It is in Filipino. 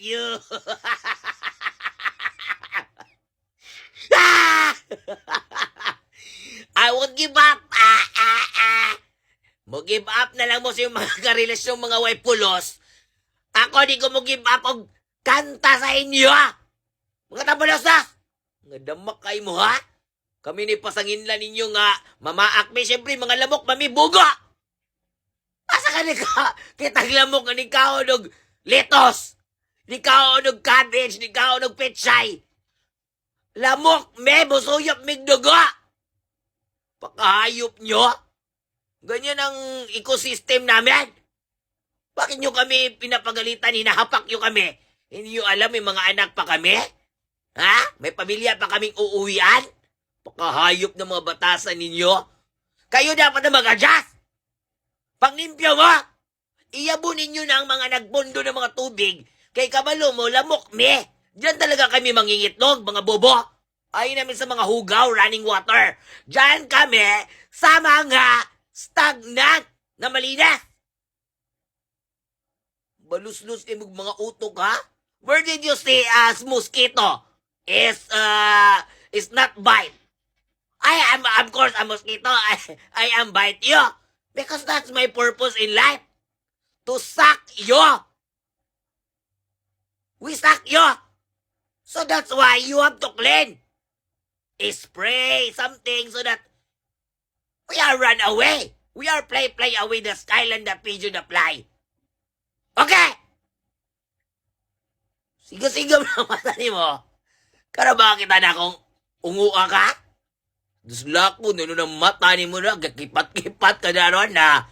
you. I won't give up. Mo give up na lang mo sa yung mga karelasyong mga way pulos. Ako di ko mo give up og kanta sa inyo, ha? Mga tabalosas! Nga damak kay mo, ha? Kami ni pasanginlan ninyo nga mamaakme, siyempre mga lamok mamibugo! Asa ka ni ka? Kitang lamok nga ni kao ng letos! Ni kao ng cabbage, ni kao ng pechay! Lamok, me, busuyop migdugo! Pakahayop nyo? Ganyan ang ecosystem namin! Bakit nyo kami pinapagalitan, hinahapak nyo kami? Hindi nyo alam may mga anak pa kami? Ha? May pamilya pa kaming uuwian? Pakahayop ng mga batasan ninyo? Kayo dapat na mag-adjust! Panglimpyo mo! Iyabunin nyo na ang mga nagbundo ng mga tubig kay kabalo mo, lamok me! Diyan talaga kami mangingitlog, mga bobo! Ayaw namin sa mga hugaw, running water. Diyan kami sa mga stagnant na malinis. Balus-lus imong mga utok, ha? Where did you see mosquito is not bite? I am, of course, a mosquito. I am bite you. Because that's my purpose in life. To suck you. We suck you. So that's why you have to clean. Spray something so that we are run away. We are play away the skyline, the pigeon, the fly. Okay! Sigaw-sigaw na mata ni mo. Karaba kita na akong unguha ka? Duslak mo, nino ng mata ni mo na, gakipat-kipat ka na ron na.